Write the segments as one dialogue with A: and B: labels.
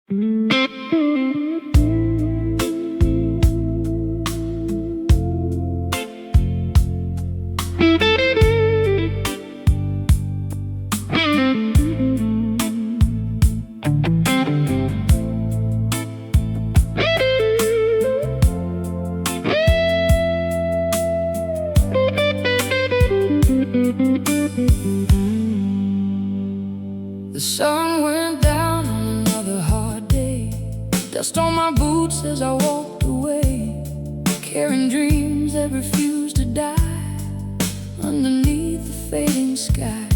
A: The sun went down on another hard day. Dust on my boots as I walked away, carrying dreams that refuse to die underneath the fading sky.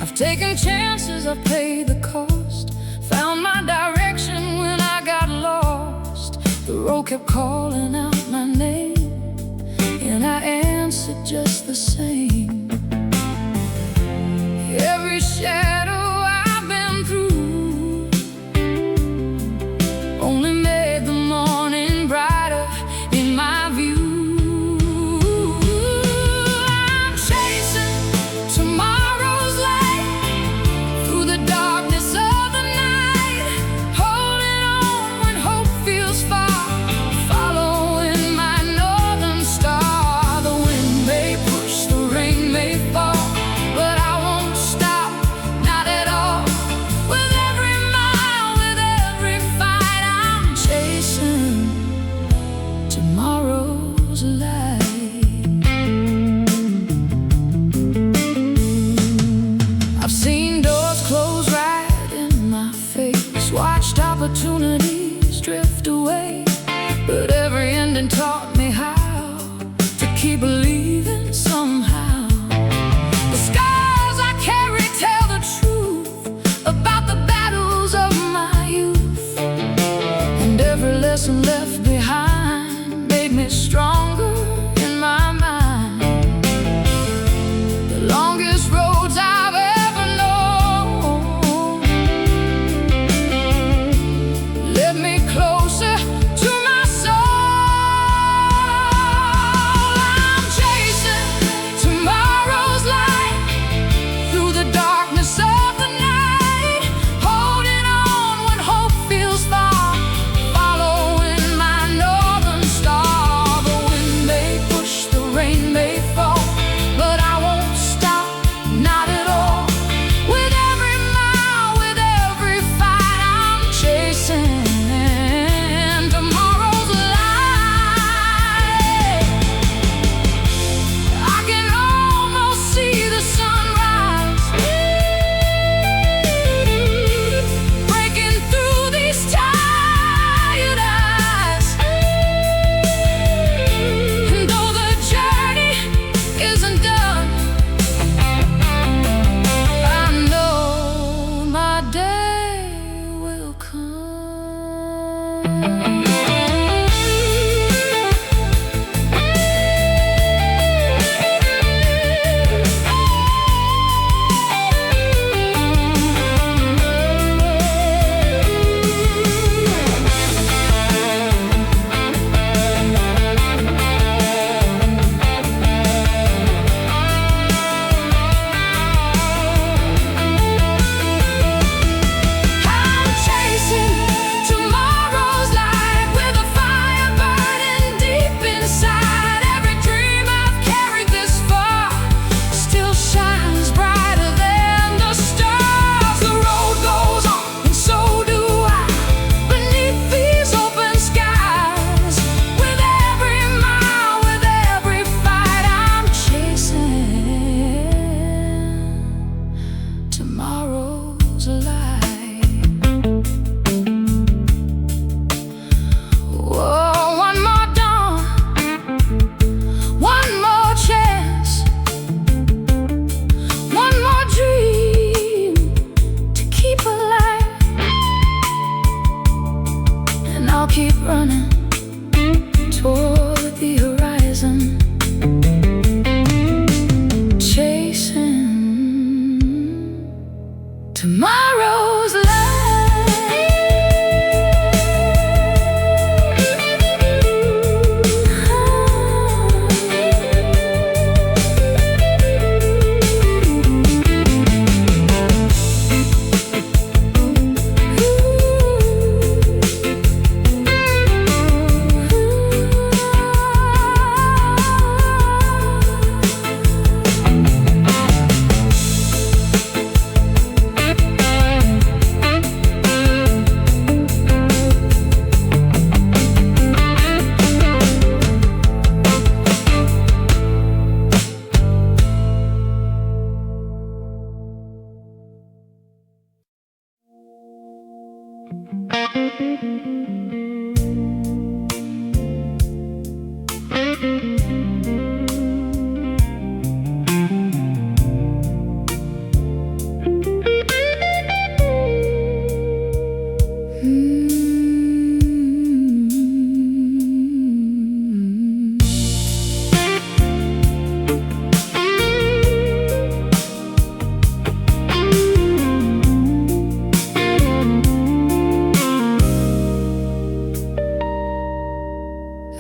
A: I've taken chances, I've paid the cost, found my direction when I got lost. The road kept calling out my name, and I answered just the same. Every shadow I've been through only made the morning brighter in my view. I'm chasing tomorrow's light through the darkness of the night, holding on when hope feels far, following my northern star. The wind may push, the rain may fall, but I won't stop, not at all. With every mile, with every fight, I'm chasing tomorrow's light. I've seen doors close right in my face, watched opportunities drift away, but every ending taught me how to keep believing somehow. The scars I carry tell the truth about the battles of my youth, and every lesson left behind made me stronger in my mind. The longest roads I've ever known led me closer to my soul. I'm chasing tomorrow's light through the darkness of the night, holding on when hope feels far, following my northern star. The wind may push, the rain may fall, but I won't stop, not at all. With every mile, with every fight, I'm chasing tomorrow's light. I can almost see the sunrise breaking through these tired eyes. And though the journey isn't done, I know my day will come. I'm chasing tomorrow's light with a fire burning deep inside. Every dream I've carried this far still shines brighter than the stars. The road goes on, and so do I, beneath these open skies. With every mile, with every fight, I'm chasing tomorrow's light. Whoa, one more dawn, one more chance, one more dream to keep alive, and I'll keep running toward the horizon, chasing tomorrow's light.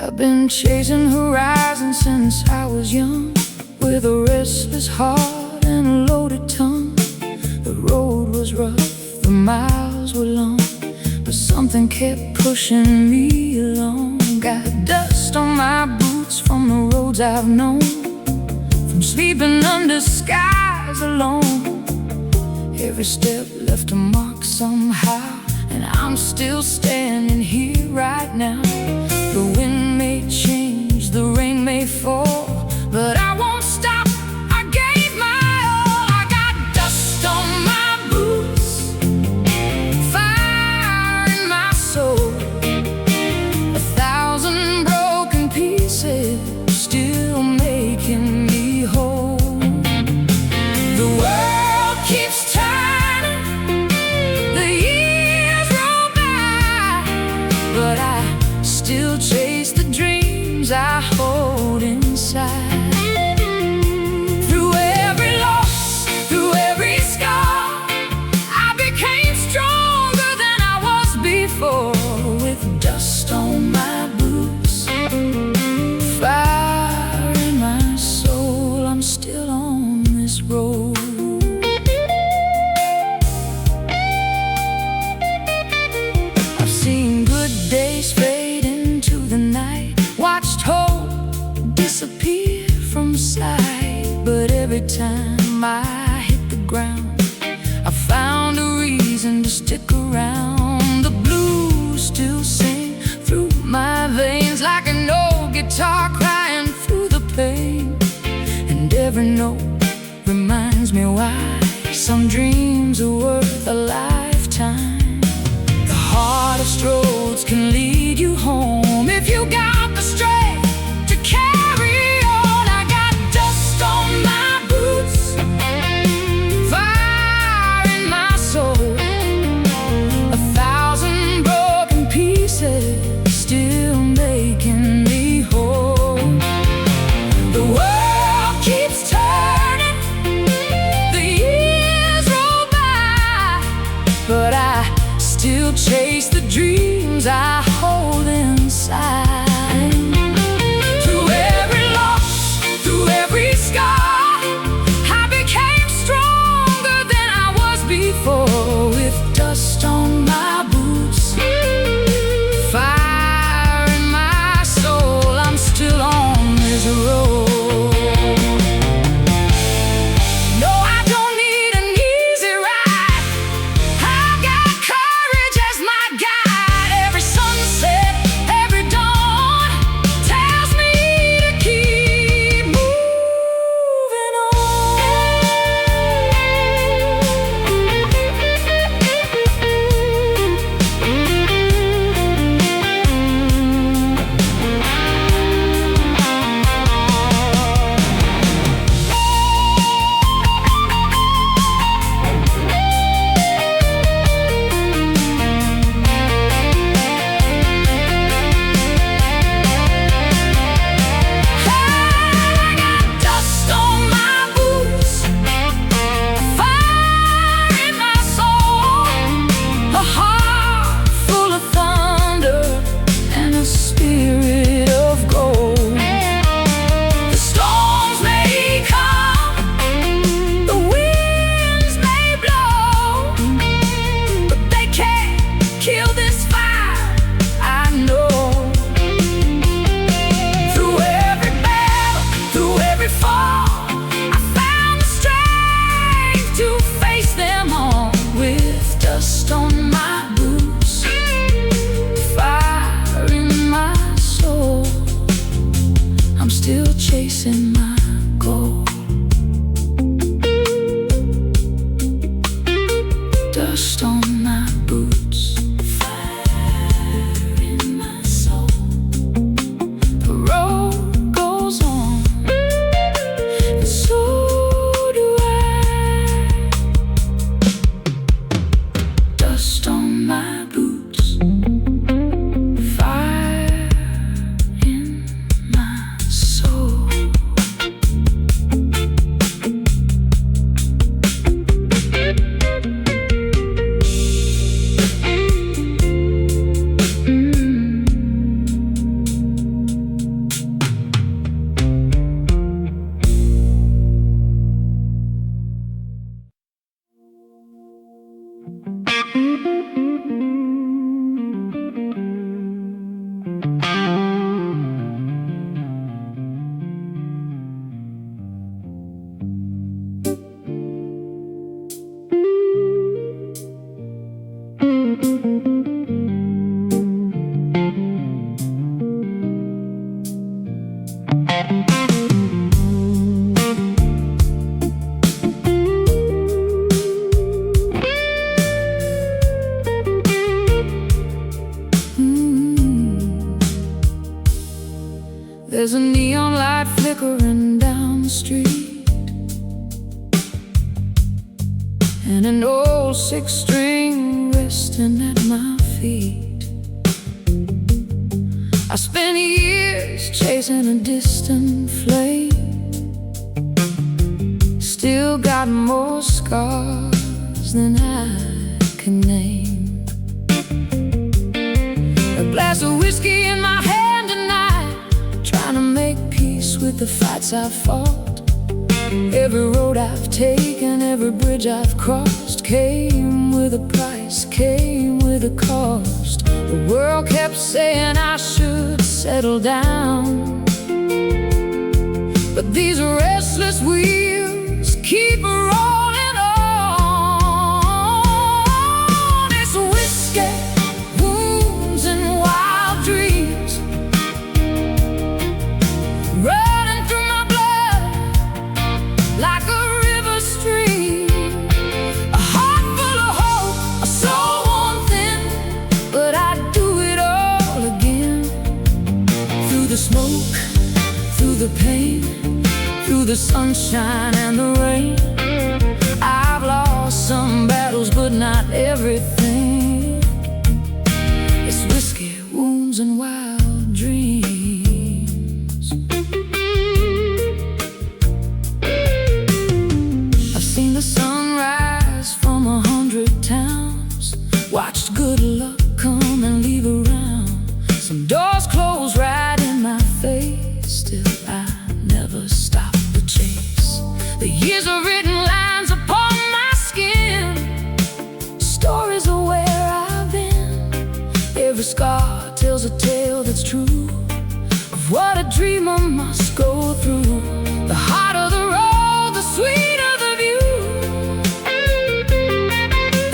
A: I've been chasing horizons since I was young, with a restless heart and a loaded tongue. The road was rough, the miles were long, but something kept pushing me along. Got dust on my boots from the roads I've known, from sleeping under skies alone. Every step left a mark somehow, and I'm still standing here right now. The wind may change, the rain may fall, but I won't stop. I gave my all. I got dust on my boots, fire in my soul, 1,000 broken pieces still making me whole. The world keeps turning, the years roll by, but I still chase the dreams I hold inside. Through every loss, through every scar, I became stronger than I was before. With dust on my boots, fire in my soul, I'm still on this road. I've seen good days fade into the night, watched hope disappear from sight, but every time I hit the ground, I found a reason to stick around. The blues still sing through my veins, like an old guitar crying through the pain, and every note reminds me why some dreams are worth a lifetime. The hardest roads can lead you home if you got the strength to carry on. I got dust on my boots, fire in my soul, 1,000 broken pieces still making me whole. The world keeps turning, the years roll by, but I still chase the dreams I hold inside. Through every loss, through every scar, I became stronger than I was before. With dust on my boots, fire in my soul, I'm still on this road. No, I don't need an easy ride, I got courage as my guide. Every sunset There's a neon light flickering down the street, and an old six-string resting at my feet. I spent years chasing a distant flame, still got more scars than I can name. A glass of whiskey in my hand tonight, trying to make peace with the fights I've fought. Every road I've taken, every bridge I've crossed, came with a price, came with a cost. The world kept saying I should settle down, but these restless wheels keep rolling on. It's whiskey, wounds, and wild dreams running through my blood like a river stream. A heart full of hope, a soul worn thin, but I'd do it all again. Through the smoke, through the pain, through the sunshine and the rain. I've lost some battles, but not everything. It's whiskey, wounds, and wild dreams. I've seen the sun rise from 100 towns, watched good luck come and leave around. Some doors close right in my face, still I never stop the chase. The years are written lines upon my skin, stories of where I've been. Every scar tells a tale that's true, of what a dreamer must go through. The harder the road, the sweeter the view.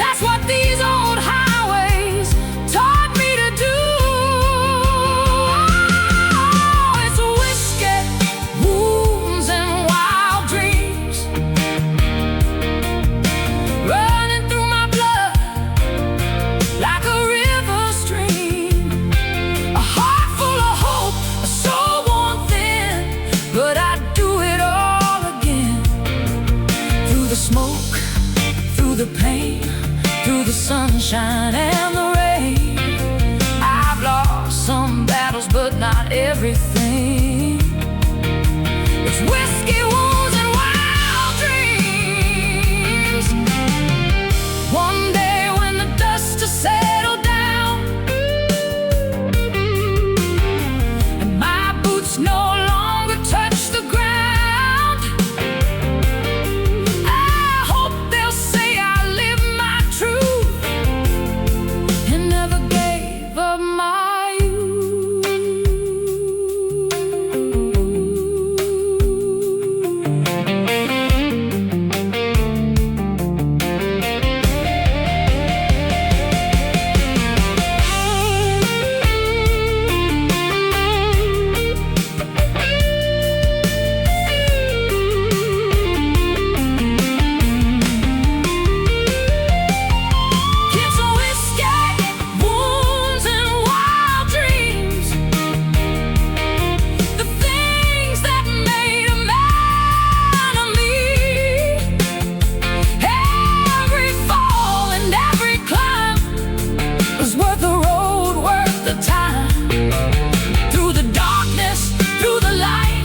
A: That's what these old highways taught me to do. It's whiskey, wounds, and wild dreams running through my blood like a river stream. A heart full of hope, a soul worn thin, but I'd do it all again. Through the smoke, through the pain, through the sunshine and the rain. I've lost some battles, but not everything. It's whiskey, wounds, and wild dreams. One day when the dust has settled down and my boots no longer touch the ground, I hope they'll say I lived my truth and never gave up my youth. It's whiskey, wounds, and wild dreams. The things that made a man of me. Every fall and every climb was worth the road, worth the time. Through the darkness, through the light,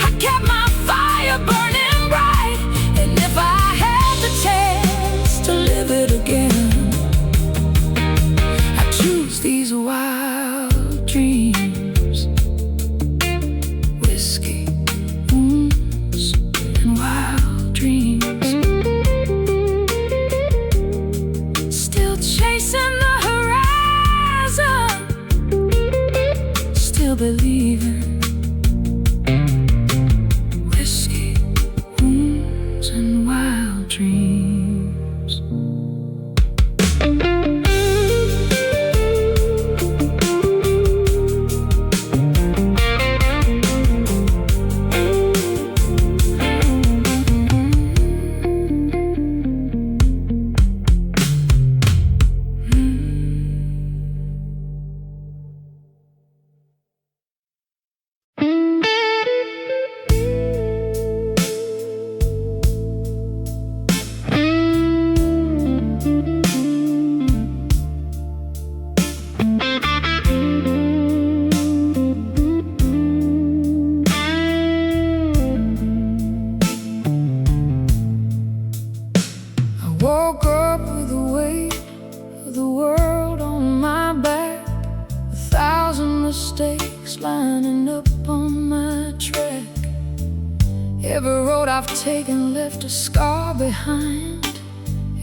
A: I kept my fire burning bright. And if I had the chance to live it again, I choose these wild dreams. Whiskey, wounds, and wild dreams. Still chasing the horizon, still believing. Whiskey, wounds, and wild dreams. mistakes lining up on my track. Every road I've taken left a scar behind.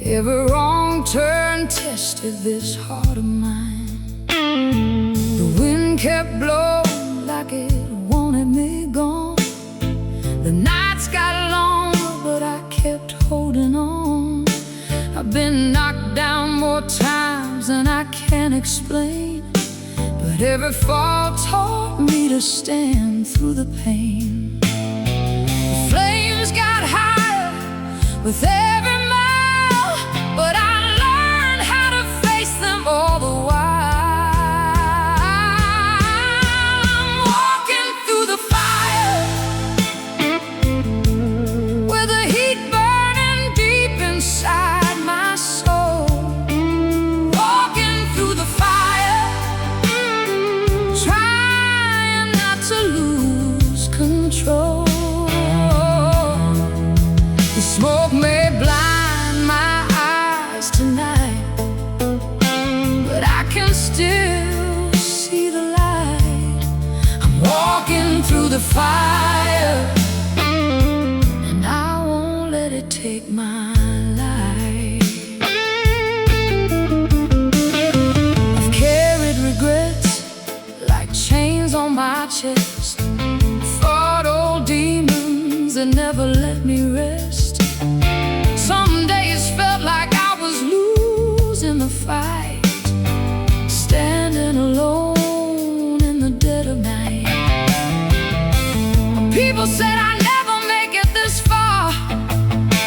A: Every wrong turn tested this heart of mine. The wind kept blowing like it wanted me gone. The nights got longer, but I kept holding on. I've been knocked down more times than I can explain, but every fall taught me to stand through the pain. The flames got higher with every mile, but I learned how to face them all the while. I'm walking through the fire with the heat burning deep inside my soul. Walking through the fire, trying not to lose control. The smoke may blind my eyes tonight, but I can still see the light. I'm walking through the fire, and I won't let it take my life. I've carried regrets like chains on my chest, fought old demons that never let me rest. Some days felt like I was losing the fight, standing alone in the dead of night. People said I'd never make it this far,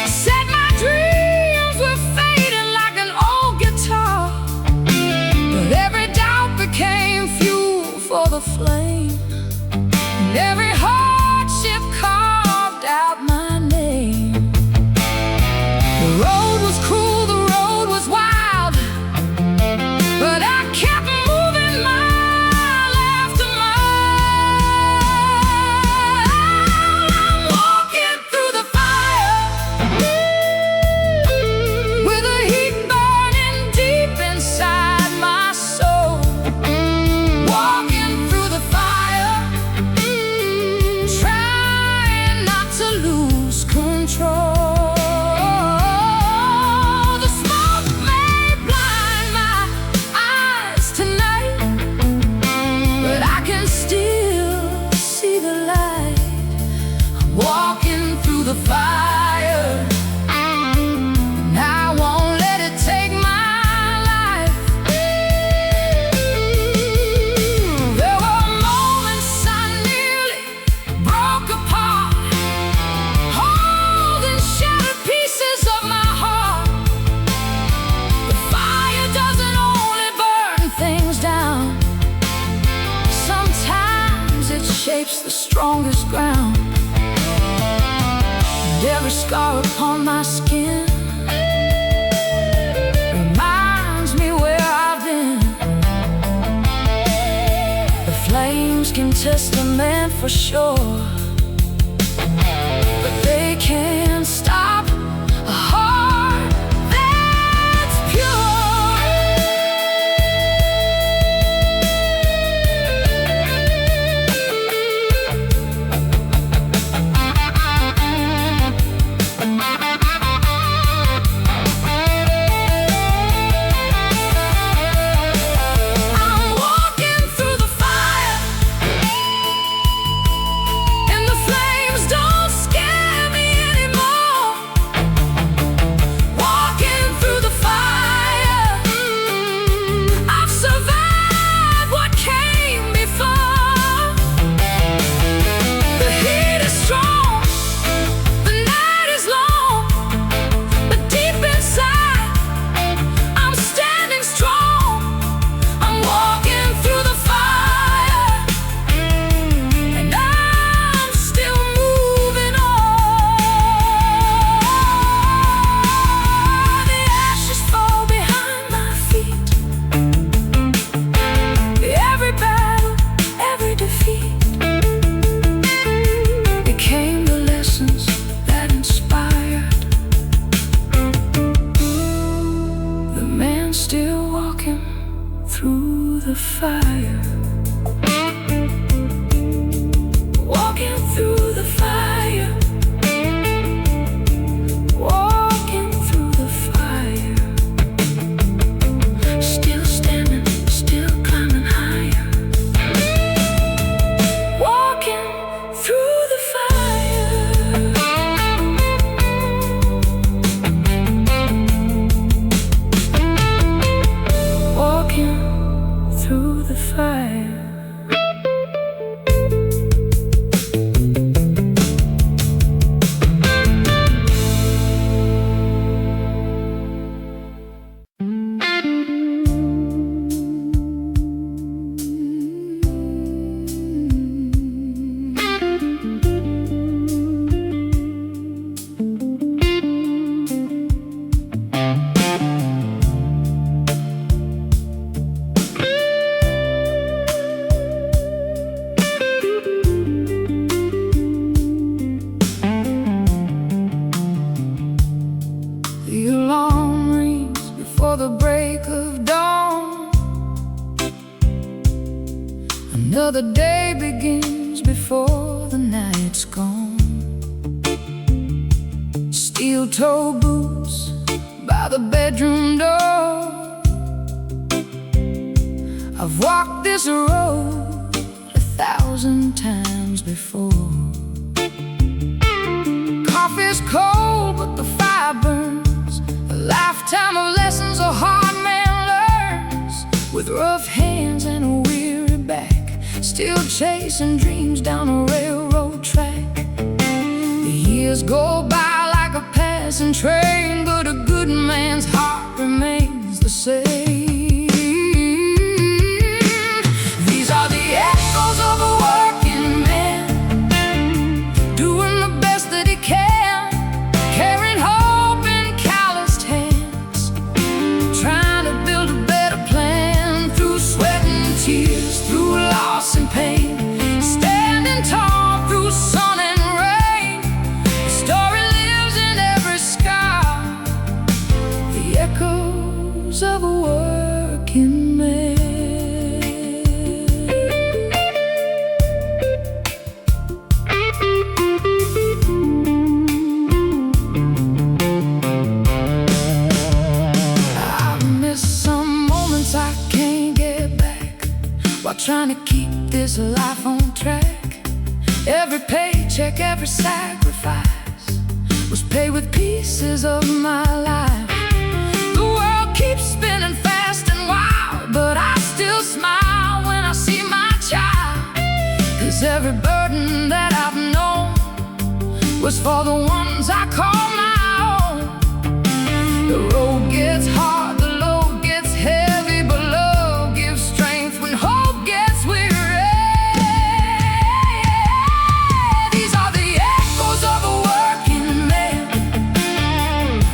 A: said my dreams were fading like an old guitar. But every doubt became fuel for the flame, and every hardship carved out my name. The road was cruel, the road was wild, but I kept moving mile after mile. I'm walking through the fire with the heat burning deep inside my soul. Walking through the fire, trying not to lose control. The smoke may blind my eyes tonight, but I can still see the light. I'm walking through the fire, and I won't let it take my life. There were moments I nearly broke apart, holding shattered pieces of my heart. The fire doesn't only burn things down, sometimes it shapes the strongest ground. And every scar upon my skin reminds me where I've been. The flames can test a man for sure, but they can't stop a heart that's pure. I'm walking through the fire, and the flames don't scare me anymore. Walking through the fire, I've survived what came before. The heat is strong, the night is long, but deep inside, I'm standing strong. I'm walking through the fire, and I'm still moving on. The ashes fall behind my feet. Every battle, every defeat became the lessons that inspired the man still walking through the fire. the fire. The alarm rings before the break of dawn. Another day begins before the night's gone. Steel-toe boots by the bedroom door. I've walked this road 1,000 times before. Coffee's cold, but the fire burns. A lifetime of lessons a hard man learns. With rough hands and a weary back, still chasing dreams down a railroad track. The years go by like a passing train, but a good man's heart remains the same. These are the echoes of a working man, doing the best that he can, carrying hope in calloused hands, trying to build a better plan through sweat and tears, through loss and pain, standing tall through sun and rain. The story lives in every scar, the echoes of a working man. I can't get back while trying to keep this life on track. Every paycheck, every sacrifice was paid with pieces of my life. The world keeps spinning fast and wild, but I still smile when I see my child. 'Cause every burden that I've known was for the ones I call my own. The road gets hard, the load gets heavy, but love gives strength when hope gets weary. These are the echoes of a working man,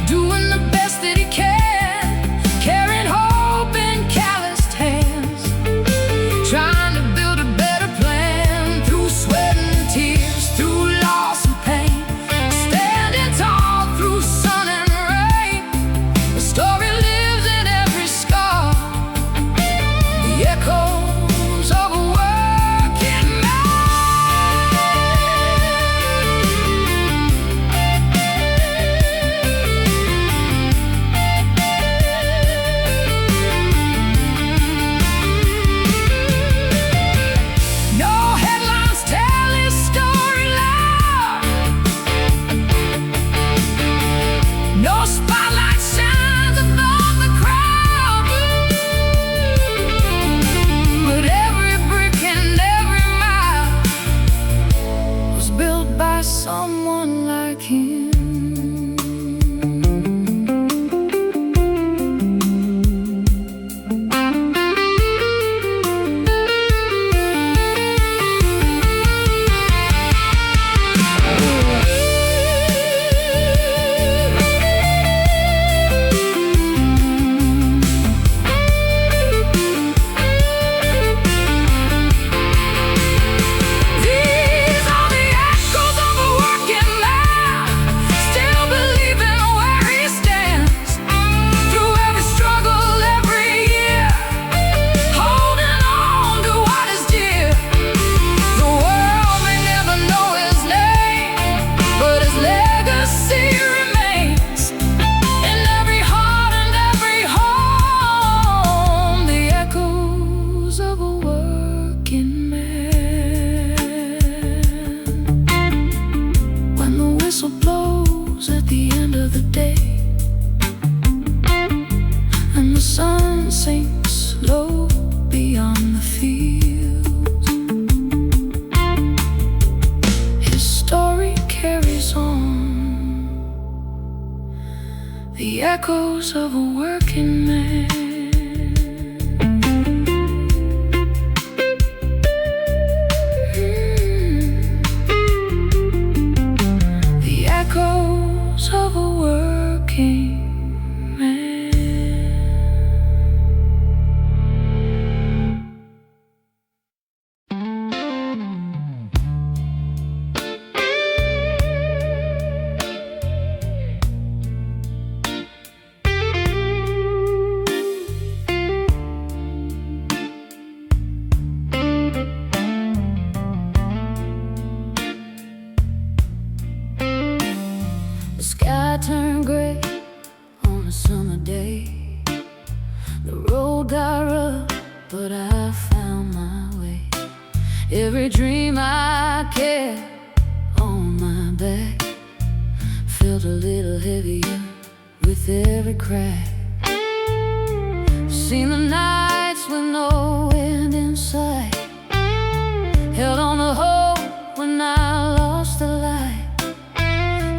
A: doing the best that he can, carrying hope in calloused hands, trying to build a better plan through sweat and tears, through loss and pain, standing tall through sun and rain. The story lives echoes of a working man. The echoes of a working man. The sky turned gray on a summer day. The road got rough, but I found my way. Every dream I carried on my back felt a little heavier with every crack. Seen the nights with no wind in sight, held on to hope when I lost the light.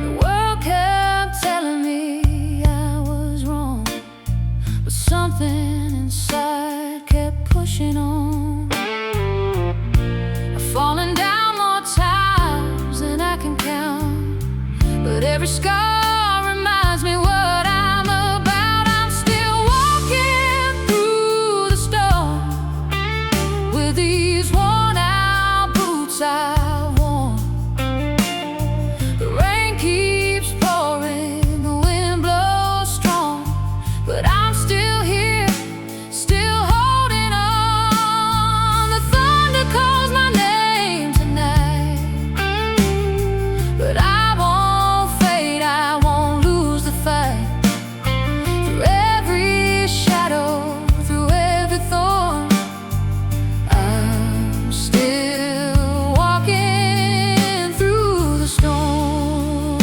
A: The world kept telling me I was wrong, but something inside kept pushing on. I've fallen down more times than I can count, but every scar reminds me what I'm about. I'm still walking through the storm with these worn out boots I've worn. The rain keeps pouring, the wind blows strong, but I'm still here, still holding on. The thunder calls my name tonight, but I won't fade, I won't lose the fight. Through every shadow, through every thorn, I'm still walking through the storm.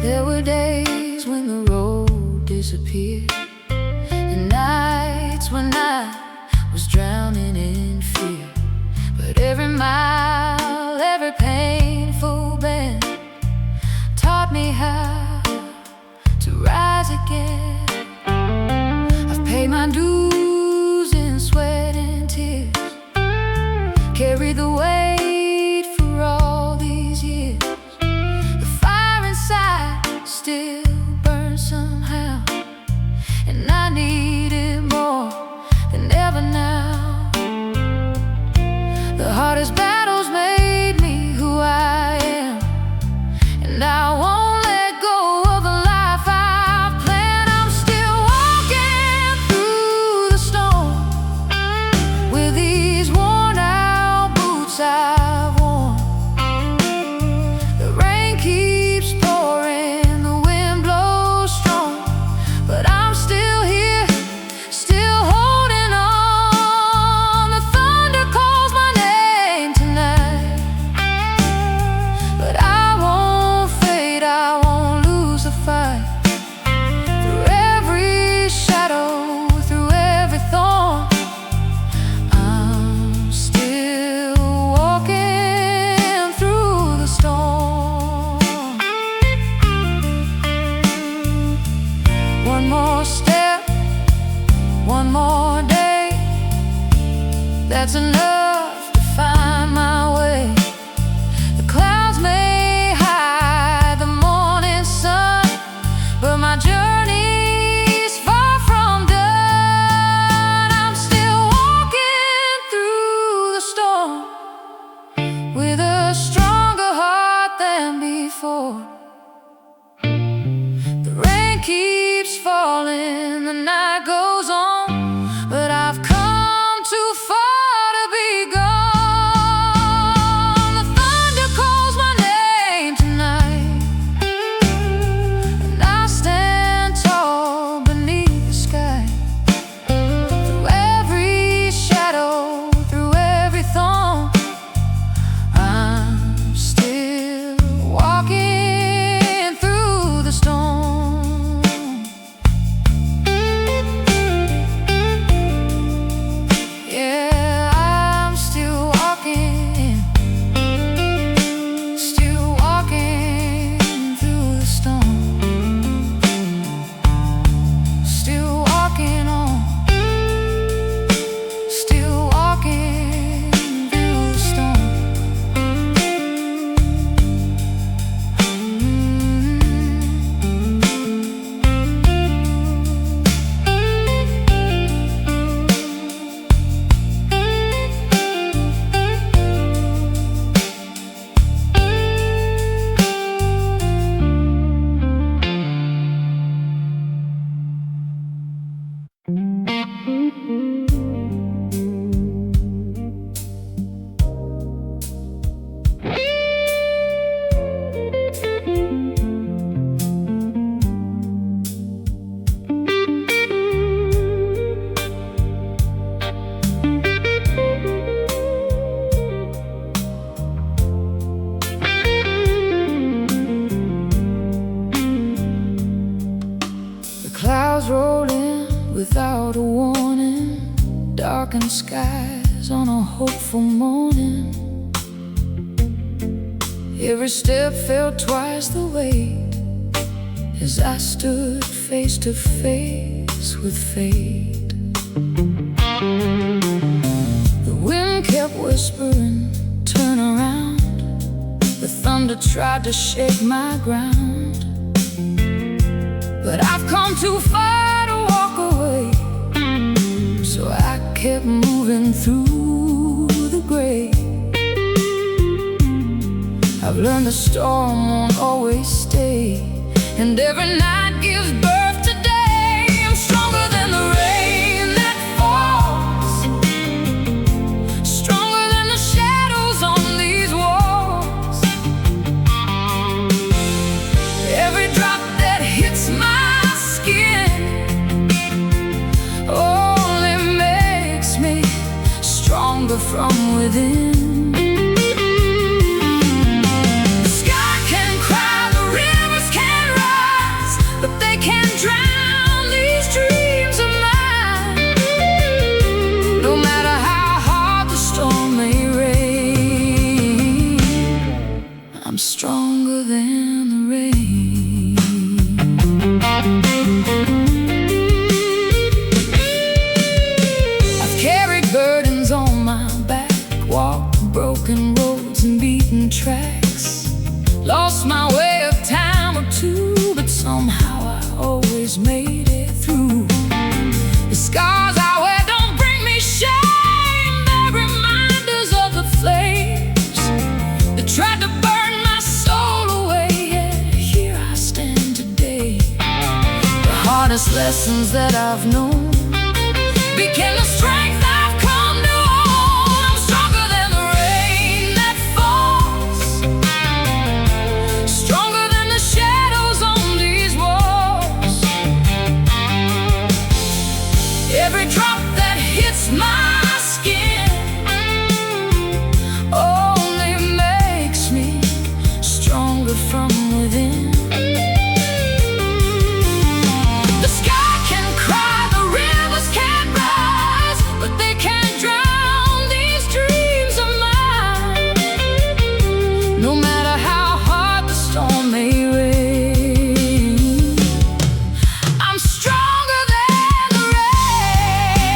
A: There were days when the road disappeared, and nights when I was drowning in fear. But every mile, every painful bend taught me how to rise again. I've paid my dues in sweat and tears, carried the weight for all these years. The fire inside still burns somehow, and I need it more than ever now. The hardest battles made me who I am, and I won't let go of the life I've planned. I'm still walking through the storm with these worn out boots I've worn. The rain keeps pouring, the wind blows strong, but I'm still here, still holding on. The thunder calls my name tonight, but I won't fade, I won't lose the fight. Through every shadow, through every thorn, I'm still walking through the storm. One more step, one more day, that's enough to find my way. The clouds may hide the morning sun, but my journey's far from done. I'm still walking through the storm with a stronger heart than before. The rain keeps falling, the night goes on, but I've come too far to be gone. The thunder calls my name tonight, and I stand tall beneath the sky. Through every shadow, through every thorn, I'm still walking through the storm. without a warning, darkened skies on a hopeful morning. Every step felt twice the weight as I stood face to face with fate. The wind kept whispering, turn around. The thunder tried to shake my ground, but I've come too far to walk away, so I kept moving through the gray. I've learned the storm won't always stay, and every night gives birth to day. I'm stronger than the rain that falls, stronger than the shadows on these walls. Every drop that hits my skin only makes me stronger from within. I'm stronger than the rain. I've carried burdens on my back, walked broken roads and beaten tracks, lost my way a time or two, but somehow I always made it through. The scars I wear don't bring me shame, they're reminders of the flames that tried to burn hardest lessons that I've known became the strength I've come to own. I'm stronger than the rain that falls, stronger than the shadows on these walls. Every drop that hits my skin only makes me stronger from within. No matter how hard the storm may rain, I'm stronger than the rain.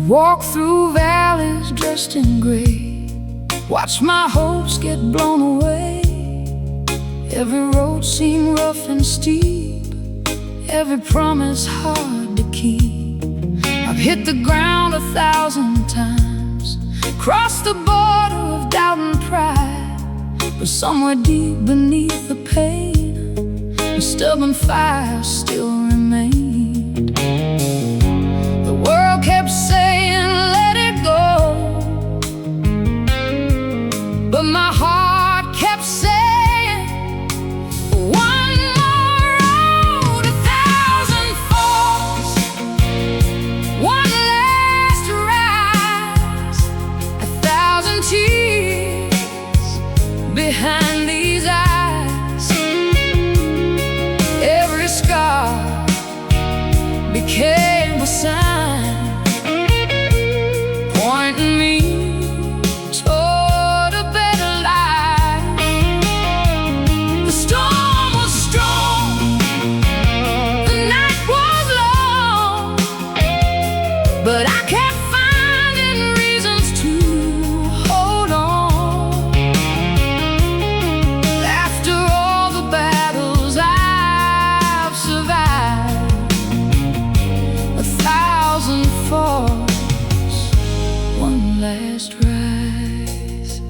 A: Walk through valleys dressed in gray, watch my hopes get blown away. Every road seemed rough and steep, every promise hard to keep. I've hit the ground 1,000 times, crossed the border of doubt and pride, but somewhere deep beneath the pain, a stubborn fire still remained. The world kept saying let it go, but my heart kept saying one more road, 1,000 falls, one last rise, 1,000 tears behind these eyes. Every scar became a sign, pointing me toward a better life. The storm was strong, the night was long, but I kept finding reasons to hold on. After all the battles I've survived, 1,000 falls, one last rise.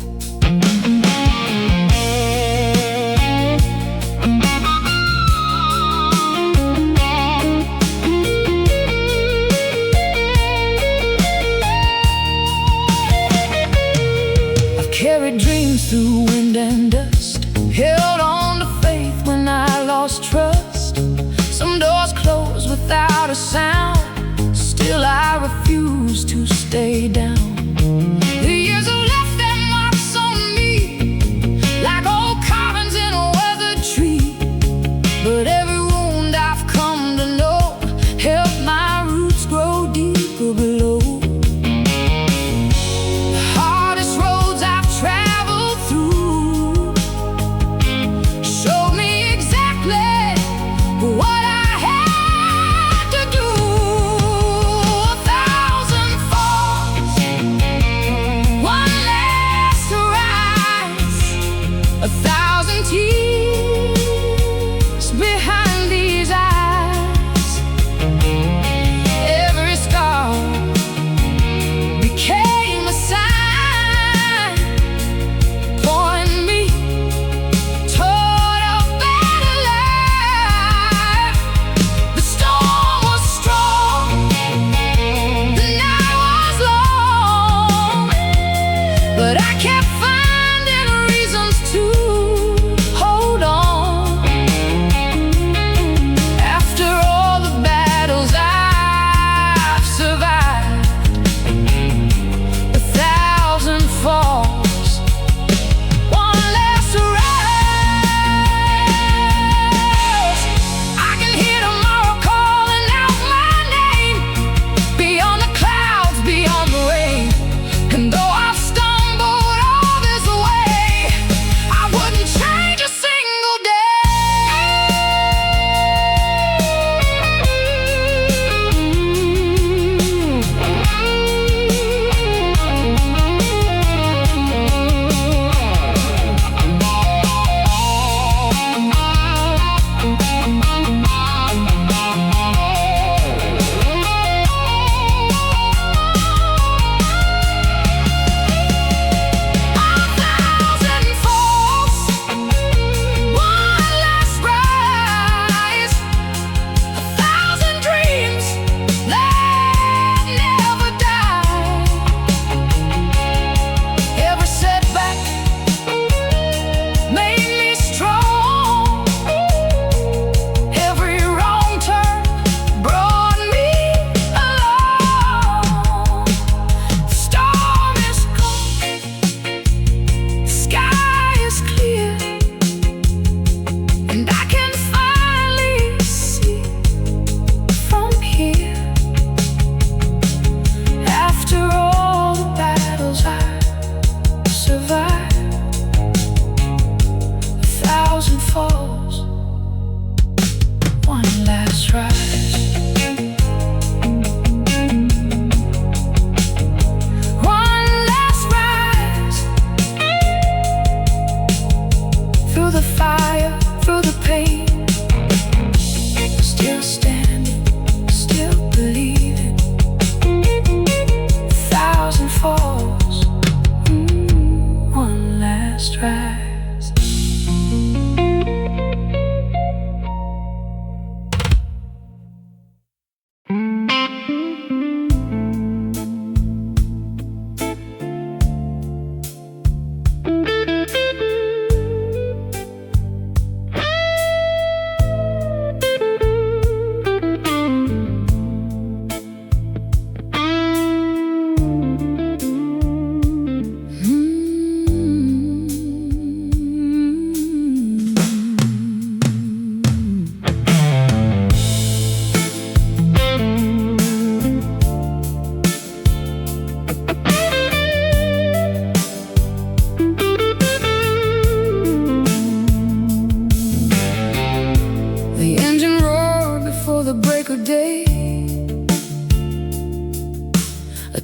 A: I've carried dreams through wind and dust, held on to faith when I lost trust. Some doors closed without a sound, still I refuse to stay down. The years have left their marks on me, like old carvings in a weathered tree. But every wound I've come to know helped my roots grow deeper below. The hardest roads I've traveled through showed me exactly what I had to do. 1,000 falls,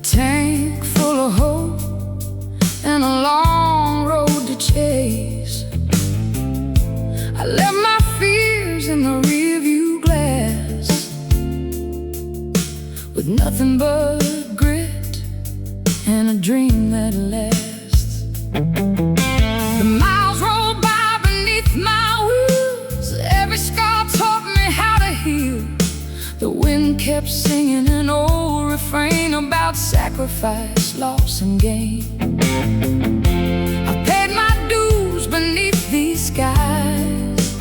A: tank full of hope and a long road to chase. I left my fears in the rearview glass, with nothing but grit and a dream that lasts. The miles rolled by beneath my wheels, every scar taught me how to heal. The wind kept singing an old refrain about sacrifice, loss and gain. I paid my dues beneath these skies,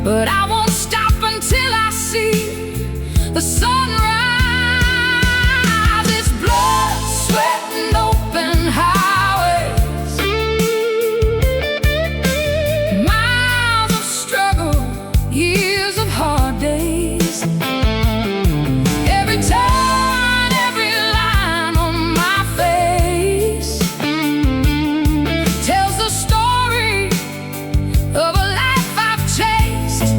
A: but I won't stop until I see the sunrise. It's blood, sweat, and open highways, miles of struggle, years of hard days. Every turn, every line on my face tells the story of a life I've chased.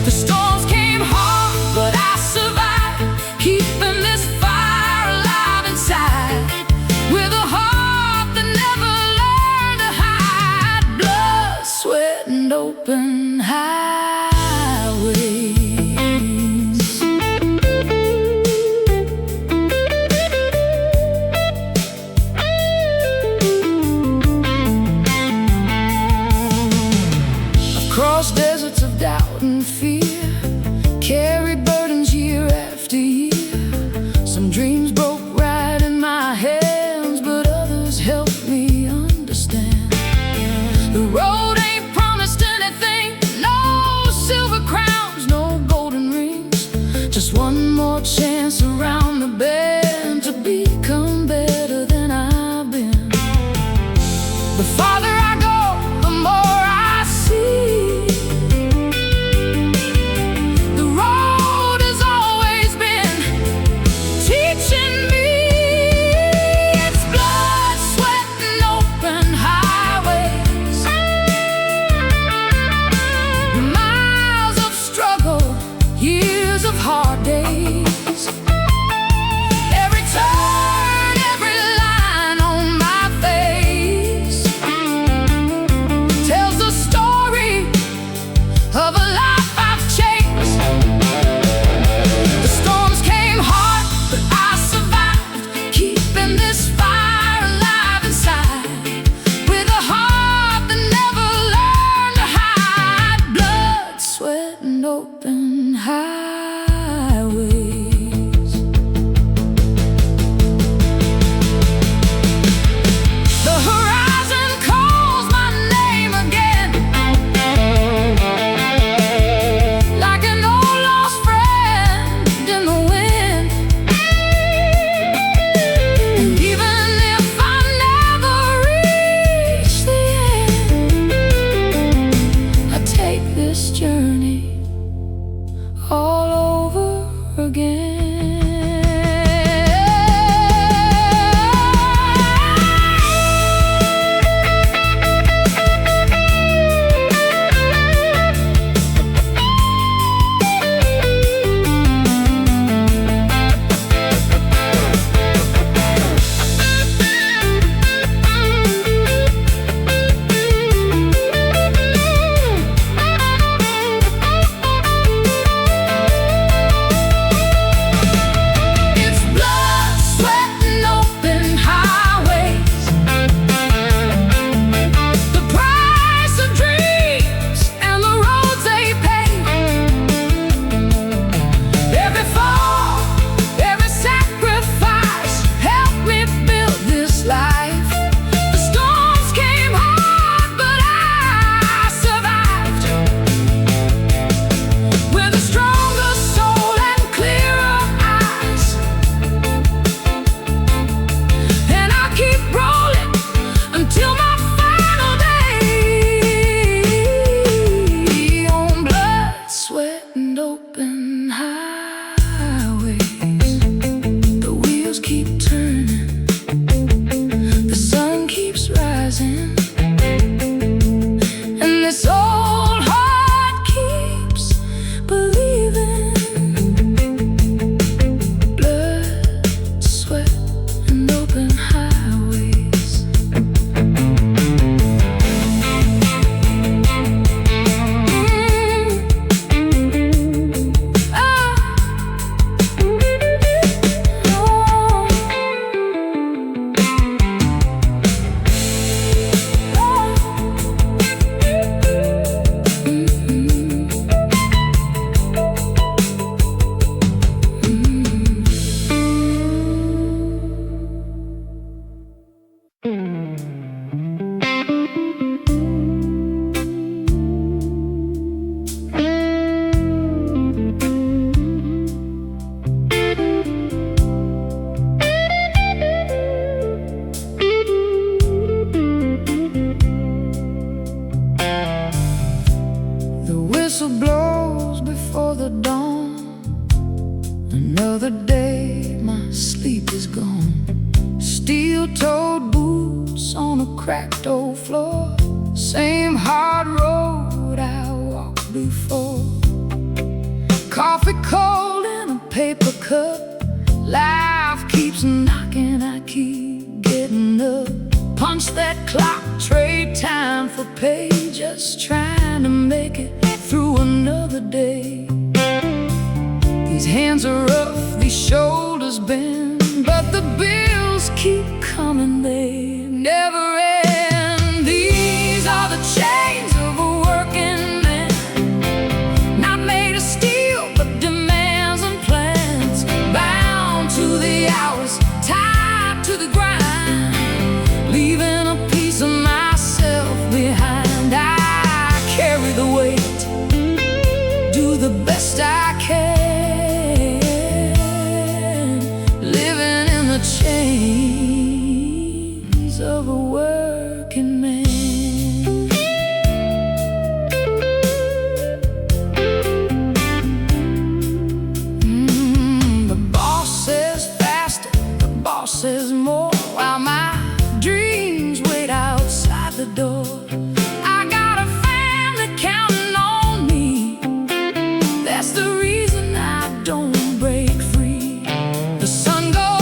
A: The storms came hard, but I survived, keeping this fire alive inside, with a heart that never learned to hide. Blood, sweat, and open highways. I've crossed deserts of doubt and fear, carried burdens year after year. Some dreams broke right in my hands, but others helped me understand. The road ain't promised anything, no silver crowns, no golden rings, just one more chance around the bend to become better than I've been. The farther I go, the more I see. The road has always been teaching me. It's blood, sweat, and open highways, miles of struggle, years of hard days. Every turn, every line on my face tells the story of a life I've chased. The storms came hard, but I survived, keeping this fire alive inside, with a heart that never learned to hide. Blood, sweat, and open highways. The horizon calls my name again, like an old lost friend in the wind. And even if I never reach the end, I take this journey all over again. Another day, my sleep is gone. Steel-toed boots on a cracked old floor. Same hard road I walked before. Coffee cold in a paper cup. Life keeps knocking, I keep getting up. Punch that clock, trade time for pay. Just trying to make it through another day. These hands are rough, these shoulders bend, but the bills keep coming, they never end. These are the chains of a working man, not made of steel, but demands and plans. Bound to the hours, tied to the grind, leaving a piece of myself behind. I carry the weight, do the best I can, chains of a working man. The boss says faster, the boss says more, while my dreams wait outside the door. I got a family counting on me, that's the reason I don't break free. The sun goes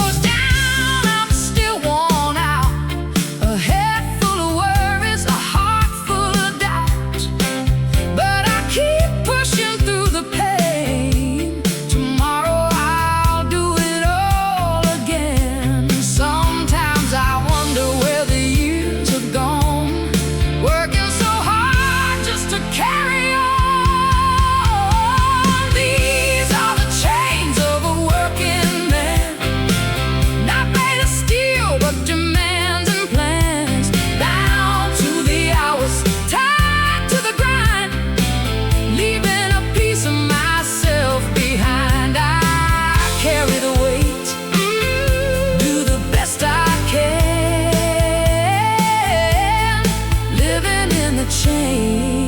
A: chains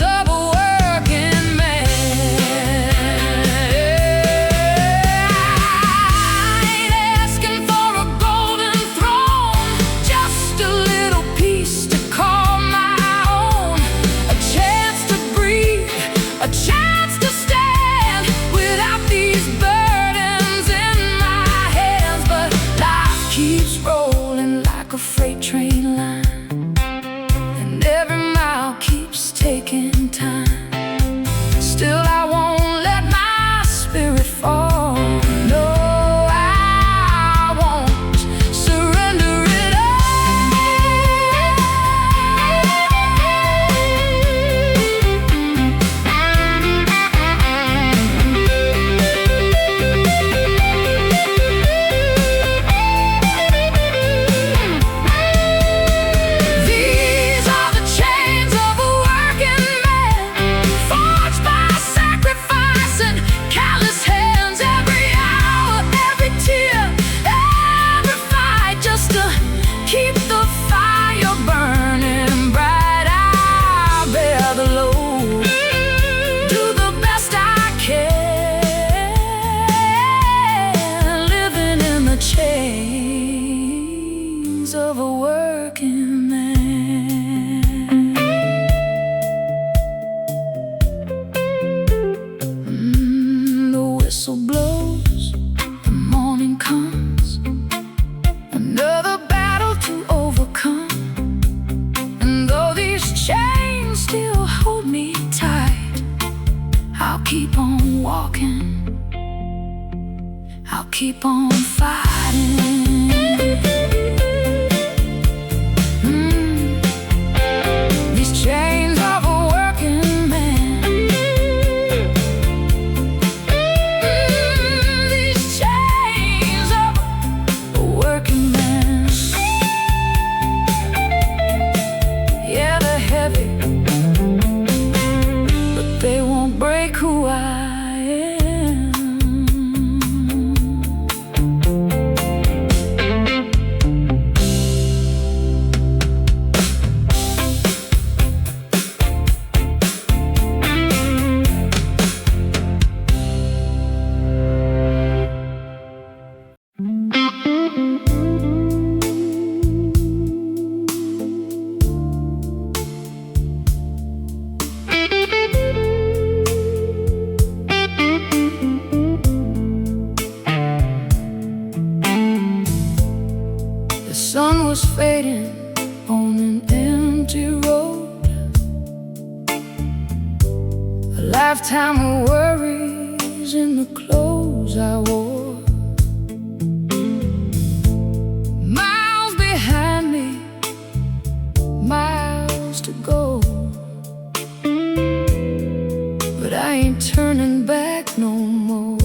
A: of a working man. I ain't asking for a golden throne, just a little piece to call my own. A chance to breathe, a chance to stand without these burdens in my hands. But life keeps rolling like a freight train line, keeps taking time. Still I won't let my spirit fall. No, I won't surrender it These are the chains of a working man, forged by sacrifice and callous hands. Every hour, every tear, every fight, just to keep the fire burning bright. I bear the load, do the best I can, living in the chains of a working man. The whistle blows, the morning comes, another battle to overcome. And though these chains still hold me tight, I'll keep on walking, I'll keep on fighting. These chains of a working man. These chains of a working man. Yeah, they're heavy, but they won't break who I am. waiting on an empty road, a lifetime of worries in the clothes I wore. Miles behind me, miles to go, but I ain't turning back no more.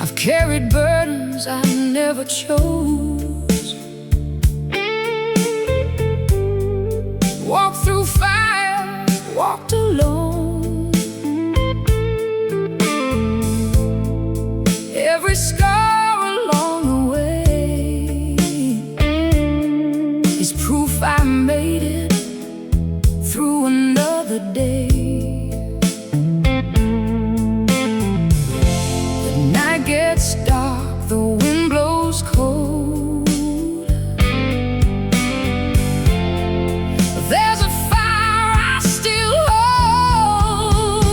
A: I've carried burdens I never chose, walked through fire, walked alone. Every scar along the way is proof I made it through another day. The night gets dark, the wind blows cold. There's a fire I still hold.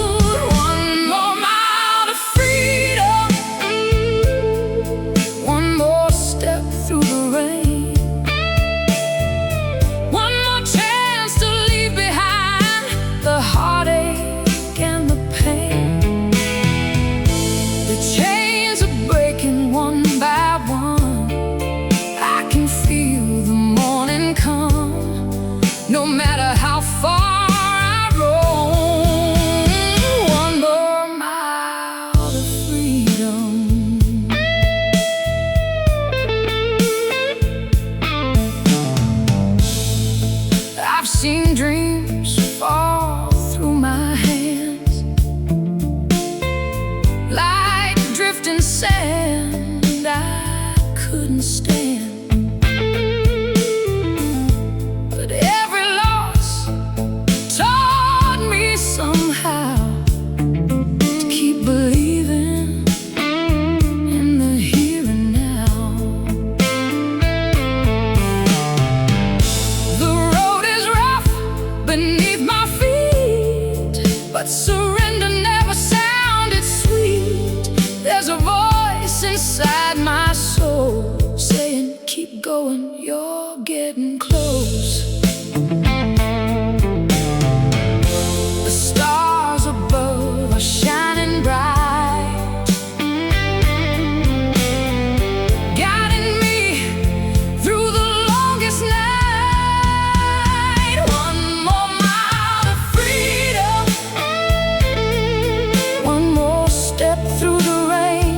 A: One more mile to freedom, one more step through the rain, one more chance to leave behind the heartache and the pain. The chains are breaking one by one. I can feel the morning come, no matter how far I roam. One more mile to freedom. I've seen dreams fall through my hands like drifting sand I couldn't stand. But every loss taught me somehow to keep believing in the here and now. The road is rough beneath my feet, but surrender never sounded sweet. There's a voice inside my soul saying, keep going, you're getting close. The stars above are shining bright, guiding me through the longest night. One more mile to freedom, one more step through the rain,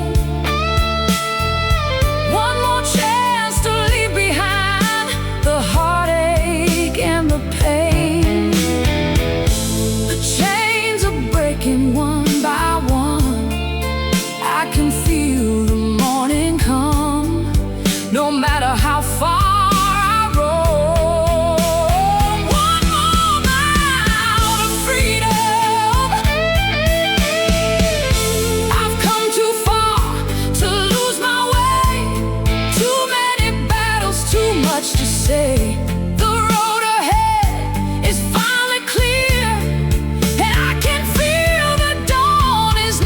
A: one more chance to leave behind the heartache and the pain. The chains are breaking one by one. I can feel the morning come, no matter how far I roam. One more mile to freedom. I've come too far to lose my way. Too many battles, too much to say. The road ahead is finally clear, and I can feel the dawn is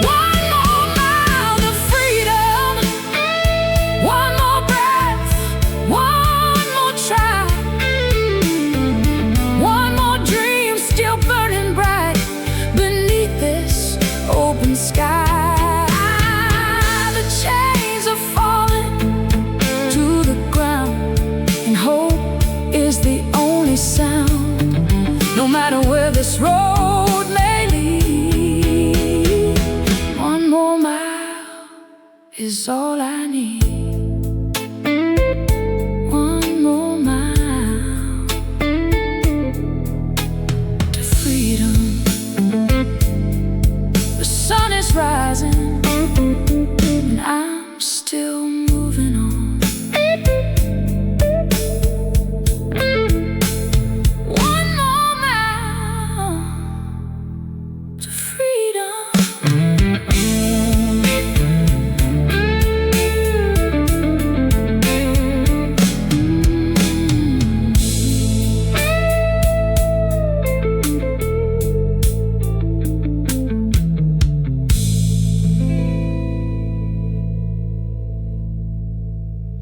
A: one more mile to freedom, one more breath, one more try, one more dream still burning bright beneath this open sky. The chains are falling to the ground, and hope is the only sound, no matter where this road may lead. One more mile is all I